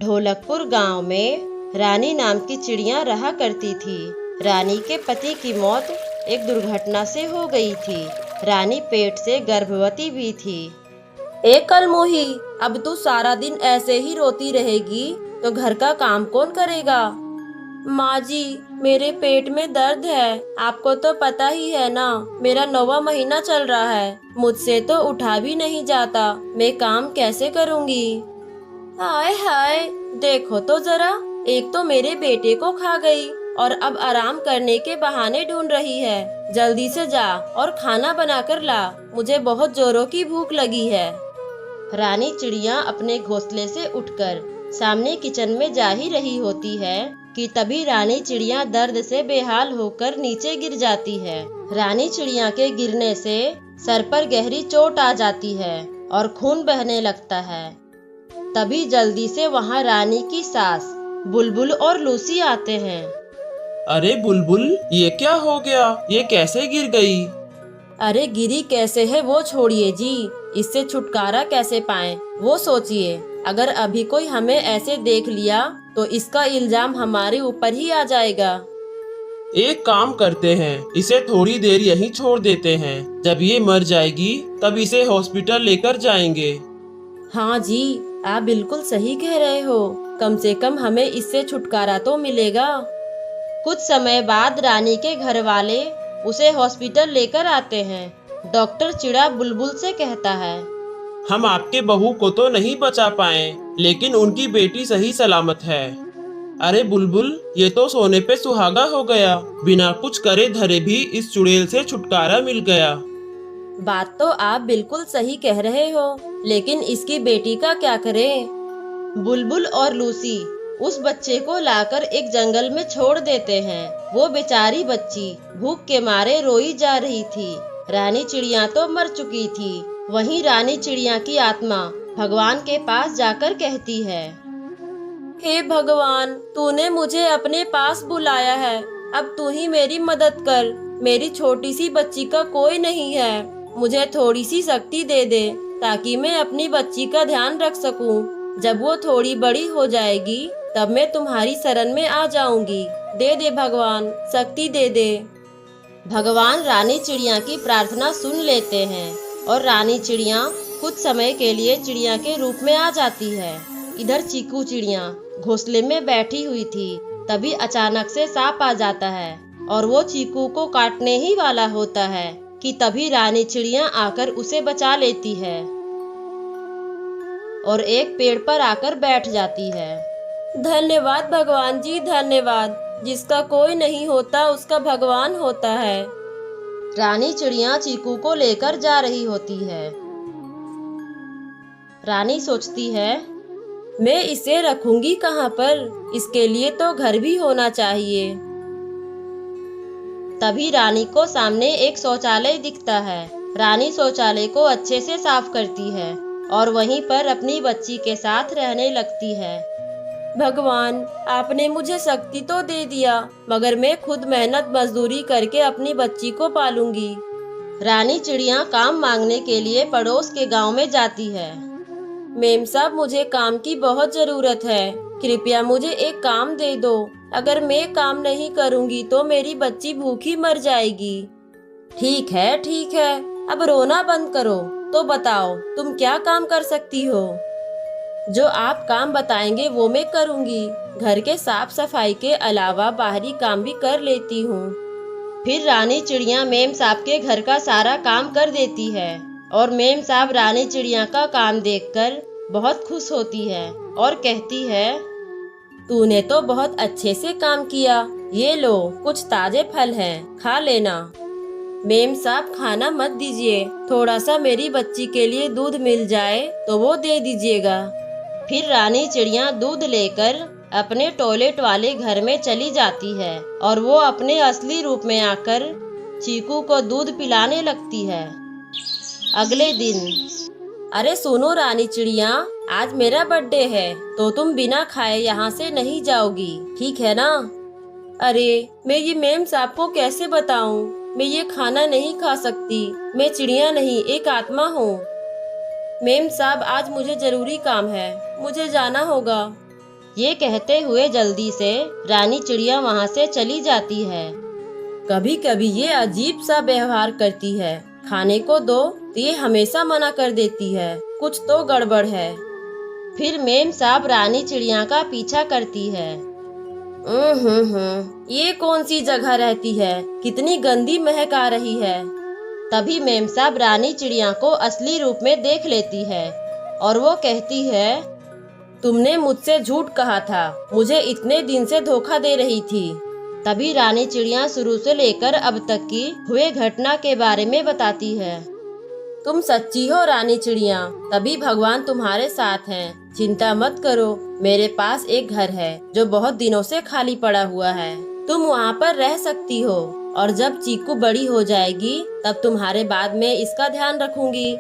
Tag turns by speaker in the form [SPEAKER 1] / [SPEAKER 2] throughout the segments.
[SPEAKER 1] ढोलकपुर गांव में रानी नाम की चिड़िया रहा करती थी। रानी के पति की मौत एक दुर्घटना से हो गई थी। रानी पेट से गर्भवती भी थी। कलमोही, अब तू सारा दिन ऐसे ही रोती रहेगी तो घर का काम कौन करेगा? माँ जी, मेरे पेट में दर्द है। आपको तो पता ही है ना, मेरा 9वां महीना चल रहा है। मुझसे तो उठा भी नहीं जाता, मैं काम कैसे करूँगी? हाय हाय, देखो तो जरा, एक तो मेरे बेटे को खा गई और अब आराम करने के बहाने ढूंढ रही है। जल्दी से जा और खाना बना कर ला, मुझे बहुत जोरों की भूख लगी है। रानी चिड़िया अपने घोंसले से उठकर सामने किचन में जा ही रही होती है कि तभी रानी चिड़िया दर्द से बेहाल होकर नीचे गिर जाती है। रानी चिड़िया के गिरने से सर पर गहरी चोट आ जाती है और खून बहने लगता है। तभी जल्दी से वहाँ रानी की सास बुलबुल और लूसी आते हैं।
[SPEAKER 2] अरे बुलबुल, ये क्या हो गया? ये कैसे गिर गई?
[SPEAKER 1] अरे गिरी कैसे है वो छोड़िए जी, इससे छुटकारा कैसे पाएं वो सोचिए। अगर अभी कोई हमें ऐसे देख लिया तो इसका इल्जाम हमारे ऊपर ही आ जाएगा।
[SPEAKER 2] एक काम करते हैं, इसे थोड़ी देर यहीं छोड़ देते हैं। जब ये मर जाएगी तब इसे हॉस्पिटल लेकर जाएंगे।
[SPEAKER 1] हाँ जी, आप बिल्कुल सही कह रहे हो। कम से कम हमें इससे छुटकारा तो मिलेगा। कुछ समय बाद रानी के घर वाले उसे हॉस्पिटल लेकर आते हैं। डॉक्टर चिड़ा बुलबुल से कहता है,
[SPEAKER 2] हम आपके बहू को तो नहीं बचा पाए, लेकिन उनकी बेटी सही सलामत है। अरे बुलबुल, ये तो सोने पे सुहागा हो गया। बिना कुछ करे धरे भी इस चुड़ैल से छुटकारा मिल गया।
[SPEAKER 1] बात तो आप बिल्कुल सही कह रहे हो, लेकिन इसकी बेटी का क्या करें? बुलबुल और लूसी उस बच्चे को लाकर एक जंगल में छोड़ देते हैं। वो बेचारी बच्ची भूख के मारे रोई जा रही थी। रानी चिड़िया तो मर चुकी थी। वहीं रानी चिड़िया की आत्मा भगवान के पास जाकर कहती है, हे भगवान, तूने मुझे अपने पास बुलाया है, अब तू ही मेरी मदद कर। मेरी छोटी सी बच्ची का कोई नहीं है, मुझे थोड़ी सी शक्ति दे दे ताकि मैं अपनी बच्ची का ध्यान रख सकूं। जब वो थोड़ी बड़ी हो जाएगी तब मैं तुम्हारी शरण में आ जाऊंगी। दे दे भगवान, शक्ति दे दे। भगवान रानी चिड़िया की प्रार्थना सुन लेते हैं और रानी चिड़िया कुछ समय के लिए चिड़िया के रूप में आ जाती है। इधर चीकू चिड़िया घोंसले में बैठी हुई थी। तभी अचानक से सांप आ जाता है और वो चीकू को काटने ही वाला होता है कि तभी रानी चिड़िया आकर उसे बचा लेती है और एक पेड़ पर आकर बैठ जाती है। धन्यवाद भगवान जी, धन्यवाद। जिसका कोई नहीं होता उसका भगवान होता है। रानी चिड़िया चीकू को लेकर जा रही होती है। रानी सोचती है, मैं इसे रखूंगी कहाँ पर? इसके लिए तो घर भी होना चाहिए। तभी रानी को सामने एक शौचालय दिखता है। रानी शौचालय को अच्छे से साफ करती है और वहीं पर अपनी बच्ची के साथ रहने लगती है। भगवान, आपने मुझे शक्ति तो दे दिया, मगर मैं खुद मेहनत मजदूरी करके अपनी बच्ची को पालूंगी। रानी चिड़िया काम मांगने के लिए पड़ोस के गांव में जाती है। मेम साहब, मुझे काम की बहुत जरूरत है, कृपया मुझे एक काम दे दो। अगर मैं काम नहीं करूंगी तो मेरी बच्ची भूखी मर जाएगी। ठीक है ठीक है, अब रोना बंद करो। तो बताओ, तुम क्या काम कर सकती हो? जो आप काम बताएंगे वो मैं करूंगी। घर के साफ सफाई के अलावा बाहरी काम भी कर लेती हूँ। फिर रानी चिड़िया मेम साहब के घर का सारा काम कर देती है और मेम साहब रानी चिड़िया का काम देखकर बहुत खुश होती है और कहती है, तूने तो बहुत अच्छे से काम किया। ये लो, कुछ ताजे फल हैं, खा लेना। मेम साहब, खाना मत दीजिए, थोड़ा सा मेरी बच्ची के लिए दूध मिल जाए तो वो दे दीजिएगा। फिर रानी चिड़िया दूध लेकर अपने टॉयलेट वाले घर में चली जाती है और वो अपने असली रूप में आकर चीकू को दूध पिलाने लगती है। अगले दिन, अरे सुनो रानी चिड़िया, आज मेरा बर्थडे है तो तुम बिना खाए यहाँ से नहीं जाओगी, ठीक है ना? अरे मैं ये मेम साहब को कैसे बताऊं? मैं ये खाना नहीं खा सकती, मैं चिड़िया नहीं एक आत्मा हूँ। मेम साहब, आज मुझे जरूरी काम है, मुझे जाना होगा। ये कहते हुए जल्दी से रानी चिड़िया वहाँ से चली जाती है। कभी कभी ये अजीब सा व्यवहार करती है, खाने को दो तो ये हमेशा मना कर देती है, कुछ तो गड़बड़ है। फिर मेम साहब रानी चिड़िया का पीछा करती है। ये कौन सी जगह रहती है, कितनी गंदी महक आ रही है। तभी मेम साहब रानी चिड़िया को असली रूप में देख लेती है और वो कहती है, तुमने मुझसे झूठ कहा था, मुझे इतने दिन से धोखा दे रही थी। तभी रानी चिड़िया शुरू से लेकर अब तक की हुए घटना के बारे में बताती है। तुम सच्ची हो रानी चिड़िया, तभी भगवान तुम्हारे साथ हैं। चिंता मत करो, मेरे पास एक घर है जो बहुत दिनों से खाली पड़ा हुआ है, तुम वहाँ पर रह सकती हो और जब चीकू बड़ी हो जाएगी तब तुम्हारे बाद में इसका ध्यान रखूंगी।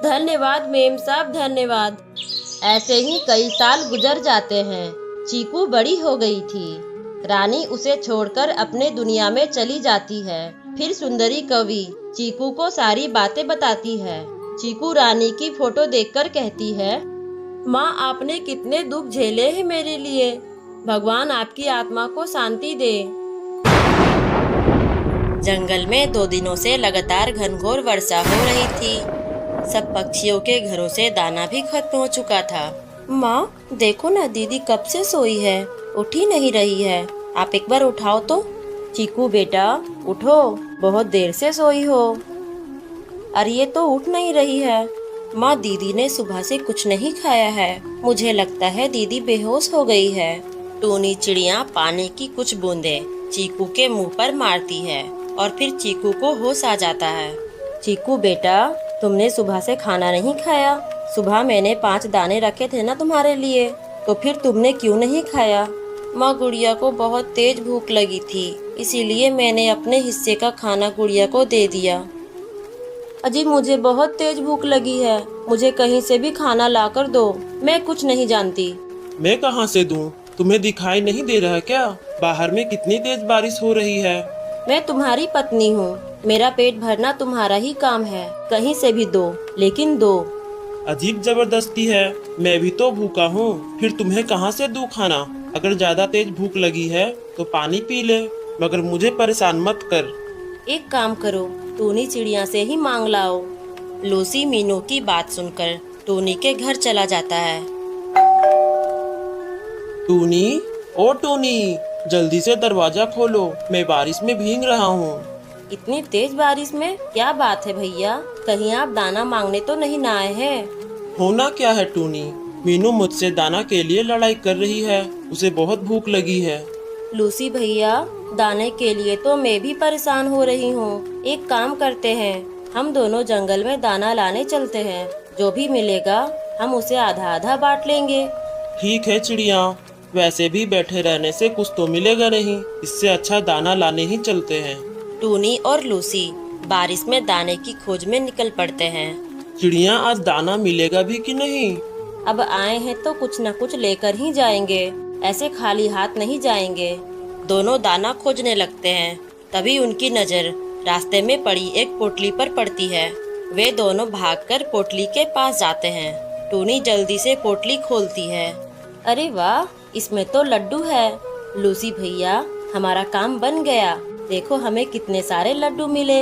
[SPEAKER 1] धन्यवाद मेम साहब, धन्यवाद। ऐसे ही कई साल गुजर जाते हैं। चीकू बड़ी हो गई थी। रानी उसे छोड़कर अपने दुनिया में चली जाती है। फिर सुंदरी कवि चीकू को सारी बातें बताती है। चीकू रानी की फोटो देखकर कहती है, माँ आपने कितने दुख झेले हैं मेरे लिए, भगवान आपकी आत्मा को शांति दे। जंगल में 2 दिनों से लगातार घनघोर वर्षा हो रही थी। सब पक्षियों के घरों से दाना भी खत्म हो चुका था। माँ देखो ना, दीदी कब से सोई है, उठ ही नहीं रही है, आप एक बार उठाओ तो। चीकू बेटा उठो, बहुत देर से सोई हो। अरे ये तो उठ नहीं रही है। माँ दीदी ने सुबह से कुछ नहीं खाया है, मुझे लगता है दीदी बेहोश हो गई है। टूनी चिड़िया पानी की कुछ बूंदें चीकू के मुंह पर मारती है और फिर चीकू को होश आ जाता है। चीकू बेटा तुमने सुबह से खाना नहीं खाया, सुबह मैंने 5 दाने रखे थे ना तुम्हारे लिए, तो फिर तुमने क्यों नहीं खाया। माँ गुड़िया को बहुत तेज भूख लगी थी, इसीलिए मैंने अपने हिस्से का खाना गुड़िया को दे दिया। अजी मुझे बहुत तेज भूख लगी है, मुझे कहीं से भी खाना लाकर दो, मैं कुछ नहीं जानती।
[SPEAKER 2] मैं कहाँ से दूँ, तुम्हें दिखाई नहीं दे रहा क्या, बाहर में कितनी तेज बारिश हो रही है।
[SPEAKER 1] मैं तुम्हारी पत्नी हूँ, मेरा पेट भरना तुम्हारा ही काम है, कहीं से भी दो, लेकिन दो।
[SPEAKER 2] अजीब जबरदस्ती है, मैं भी तो भूखा हूँ, फिर तुम्हें कहाँ से दूँ खाना। अगर ज्यादा तेज भूख लगी है तो पानी पी ले, मगर मुझे परेशान मत कर।
[SPEAKER 1] एक काम करो, टूनी चिड़िया से ही मांग लाओ। लूसी मीनू की बात सुनकर टूनी के घर चला जाता है।
[SPEAKER 2] टूनी, ओ टूनी, जल्दी से दरवाजा खोलो, मैं बारिश में भीग रहा हूँ।
[SPEAKER 1] इतनी तेज बारिश में क्या बात है भैया, कहीं आप दाना मांगने तो नहीं ना आए हैं।
[SPEAKER 2] होना क्या है टूनी, मीनू मुझसे दाना के लिए लड़ाई कर रही है, उसे बहुत भूख लगी है।
[SPEAKER 1] लूसी भैया दाने के लिए तो मैं भी परेशान हो रही हूँ, एक काम करते हैं, हम दोनों जंगल में दाना लाने चलते हैं, जो भी मिलेगा हम उसे आधा आधा बांट लेंगे।
[SPEAKER 2] ठीक है चिड़िया, वैसे भी बैठे रहने से कुछ तो मिलेगा नहीं, इससे अच्छा दाना लाने ही चलते हैं।
[SPEAKER 1] टूनी और लूसी बारिश में दाने की खोज में निकल पड़ते हैं।
[SPEAKER 2] चिड़िया आज दाना मिलेगा भी कि नहीं।
[SPEAKER 1] अब आए हैं तो कुछ न कुछ लेकर ही जाएंगे, ऐसे खाली हाथ नहीं जाएंगे। दोनों दाना खोजने लगते हैं, तभी उनकी नज़र रास्ते में पड़ी एक पोटली पर पड़ती है। वे दोनों भागकर पोटली के पास जाते हैं। टूनी जल्दी से पोटली खोलती है। अरे वाह, इसमें तो लड्डू है। लूसी भैया हमारा काम बन गया, देखो हमें कितने सारे लड्डू मिले।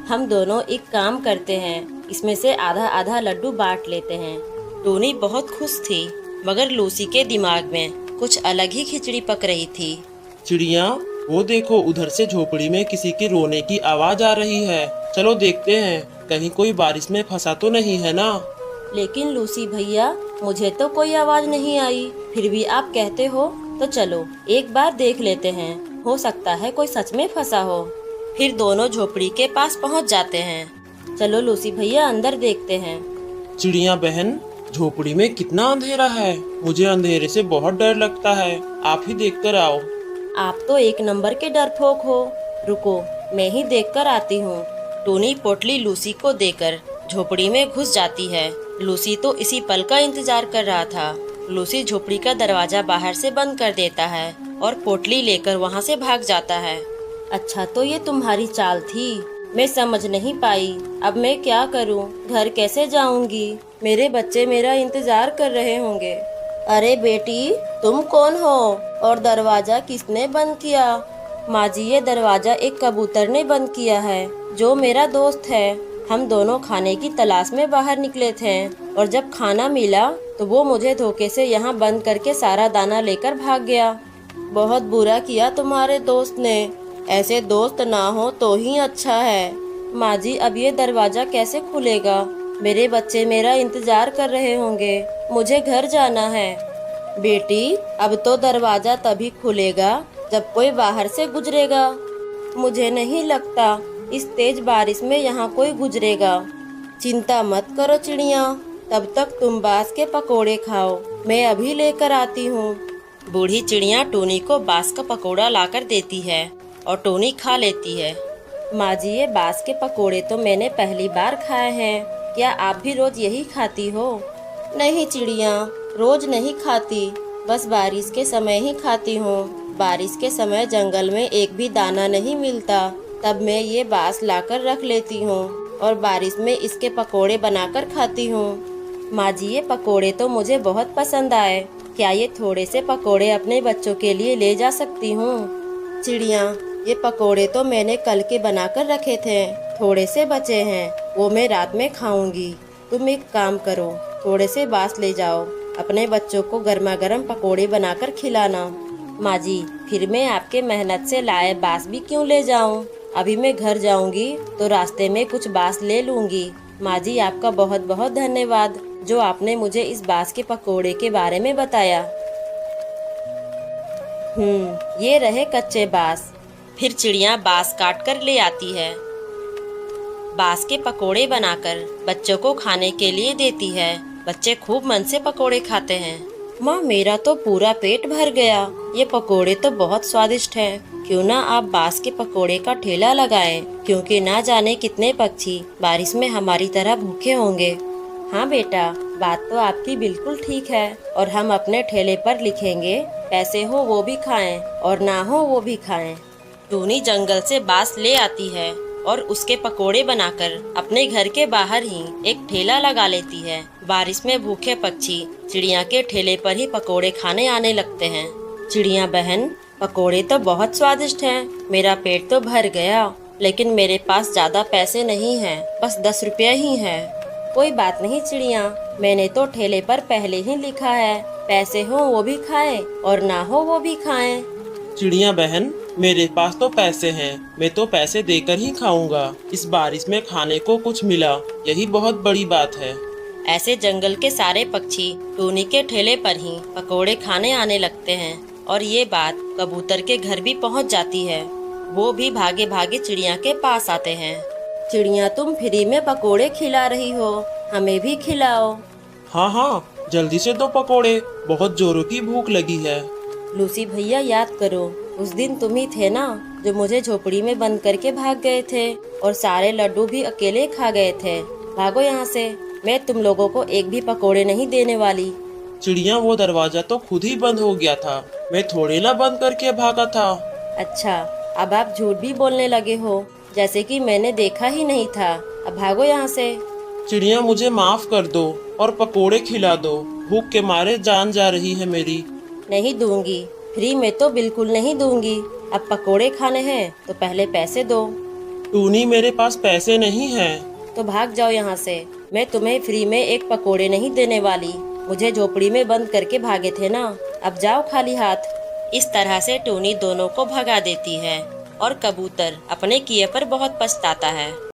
[SPEAKER 1] हम दोनों एक काम करते हैं, इसमें से आधा आधा लड्डू बांट लेते हैं। टूनी बहुत खुश थी, मगर लूसी के दिमाग में कुछ अलग ही खिचड़ी पक रही थी।
[SPEAKER 2] चिड़िया वो देखो, उधर से झोपड़ी में किसी के रोने की आवाज आ रही है, चलो देखते हैं, कहीं कोई बारिश में फंसा तो नहीं है ना।
[SPEAKER 1] लेकिन लूसी भैया मुझे तो कोई आवाज नहीं आई, फिर भी आप कहते हो तो चलो एक बार देख लेते हैं, हो सकता है कोई सच में फंसा हो। फिर दोनों झोपड़ी के पास पहुंच जाते हैं। चलो लूसी भैया अंदर देखते हैं।
[SPEAKER 2] चिड़िया बहन, झोपड़ी में कितना अंधेरा है, मुझे अंधेरे से बहुत डर लगता है, आप ही देख कर आओ।
[SPEAKER 1] आप तो एक नंबर के डरपोक हो, रुको मैं ही देख कर आती हूँ। टूनी पोटली लूसी को देकर झोपड़ी में घुस जाती है। लूसी तो इसी पल का इंतजार कर रहा था। लूसी झोपड़ी का दरवाजा बाहर से बंद कर देता है और पोटली लेकर वहाँ से भाग जाता है। अच्छा तो ये तुम्हारी चाल थी, मैं समझ नहीं पाई, अब मैं क्या करूँ, घर कैसे जाऊंगी, मेरे बच्चे मेरा इंतजार कर रहे होंगे। अरे बेटी, तुम कौन हो और दरवाजा किसने बंद किया? माँ जी, ये दरवाजा एक कबूतर ने बंद किया है, जो मेरा दोस्त है। हम दोनों खाने की तलाश में बाहर निकले थे और जब खाना मिला तो वो मुझे धोखे से यहाँ बंद करके सारा दाना लेकर भाग गया। बहुत बुरा किया तुम्हारे दोस्त ने। ऐसे दोस्त ना हो तो ही अच्छा है। माँ जी, अब ये दरवाजा कैसे खुलेगा? मेरे बच्चे मेरा इंतजार कर रहे होंगे। मुझे घर जाना है। बेटी, अब तो दरवाजा तभी खुलेगा जब कोई बाहर से गुजरेगा। मुझे नहीं लगता इस तेज बारिश में यहाँ कोई गुजरेगा। चिंता मत करो चिड़िया, तब तक तुम बांस के पकोड़े खाओ, मैं अभी लेकर आती हूँ। बूढ़ी चिड़िया टूनी को बांस का पकोड़ा लाकर देती है और टूनी खा लेती है। माँ जी, ये बांस के पकोड़े तो मैंने पहली बार खाए हैं, क्या आप भी रोज यही खाती हो? नहीं चिड़िया, रोज नहीं खाती, बस बारिश के समय ही खाती हूँ। बारिश के समय जंगल में एक भी दाना नहीं मिलता, तब मैं ये बांस लाकर रख लेती हूँ और बारिश में इसके पकोड़े बनाकर खाती हूँ। माँ जी, ये पकोड़े तो मुझे बहुत पसंद आए, क्या ये थोड़े से पकोड़े अपने बच्चों के लिए ले जा सकती हूँ? चिड़िया, ये पकोड़े तो मैंने कल के बनाकर रखे थे, थोड़े से बचे हैं, वो मैं रात में खाऊंगी। तुम एक काम करो, थोड़े से बांस ले जाओ, अपने बच्चों को गर्मा गर्म पकोड़े बनाकर खिलाना। माँ जी, फिर मैं आपके मेहनत से लाए बांस भी क्यों ले जाऊं? अभी मैं घर जाऊंगी तो रास्ते में कुछ बांस ले लूंगी। माँ जी, आपका बहुत बहुत धन्यवाद जो आपने मुझे इस बांस के पकोड़े के बारे में बताया। ये रहे कच्चे बांस। फिर चिड़िया बांस काट कर ले आती है, बांस के पकोड़े बनाकर बच्चों को खाने के लिए देती है। बच्चे खूब मन से पकोड़े खाते हैं। माँ, मेरा तो पूरा पेट भर गया, ये पकोड़े तो बहुत स्वादिष्ट हैं। क्यों ना आप बांस के पकोड़े का ठेला लगाएं, क्योंकि ना जाने कितने पक्षी बारिश में हमारी तरह भूखे होंगे। हाँ बेटा, बात तो आपकी बिल्कुल ठीक है, और हम अपने ठेले पर लिखेंगे, पैसे हो वो भी खाएं और ना हो वो भी खाएं। टूनी जंगल से बांस ले आती है और उसके पकोड़े बनाकर अपने घर के बाहर ही एक ठेला लगा लेती है। बारिश में भूखे पक्षी चिड़िया के ठेले पर ही पकोड़े खाने आने लगते हैं। चिड़िया बहन, पकोड़े तो बहुत स्वादिष्ट हैं, मेरा पेट तो भर गया, लेकिन मेरे पास ज्यादा पैसे नहीं हैं, बस 10 रुपये ही हैं। कोई बात नहीं चिड़िया, मैंने तो ठेले पर पहले ही लिखा है, पैसे हो वो भी खाएं और ना हो वो भी खाएं।
[SPEAKER 2] चिड़िया बहन, मेरे पास तो पैसे हैं, मैं तो पैसे देकर ही खाऊंगा। इस बारिश में खाने को कुछ मिला, यही बहुत बड़ी बात है।
[SPEAKER 1] ऐसे जंगल के सारे पक्षी टूनी के ठेले पर ही पकोड़े खाने आने लगते हैं और ये बात कबूतर के घर भी पहुंच जाती है। वो भी भागे भागे चिड़िया के पास आते हैं। चिड़िया, तुम फ्री में पकोड़े खिला रही हो, हमें भी खिलाओ।
[SPEAKER 2] हाँ हाँ, जल्दी से दो पकोड़े, बहुत जोरों की भूख लगी है।
[SPEAKER 1] लूसी भैया, याद करो, उस दिन तुम ही थे ना जो मुझे झोपड़ी में बंद करके भाग गए थे और सारे लड्डू भी अकेले खा गए थे। भागो यहाँ से, मैं तुम लोगों को एक भी पकोड़े नहीं देने वाली।
[SPEAKER 2] चिड़िया, वो दरवाजा तो खुद ही बंद हो गया था, मैं थोड़े ना बंद करके भागा था।
[SPEAKER 1] अच्छा, अब आप झूठ भी बोलने लगे हो, जैसे कि मैंने देखा ही नहीं था। अब भागो यहाँ से।
[SPEAKER 2] चिड़िया, मुझे माफ कर दो और पकोड़े खिला दो, भूख के मारे जान जा रही है मेरी।
[SPEAKER 1] नहीं दूंगी, फ्री में तो बिल्कुल नहीं दूंगी। अब पकोड़े खाने हैं तो पहले पैसे दो।
[SPEAKER 2] टूनी, मेरे पास पैसे नहीं हैं।
[SPEAKER 1] तो भाग जाओ यहाँ से, मैं तुम्हें फ्री में एक पकोड़े नहीं देने वाली। मुझे झोपड़ी में बंद करके भागे थे ना, अब जाओ खाली हाथ। इस तरह से टूनी दोनों को भगा देती है और कबूतर अपने किए पर बहुत पछताता है।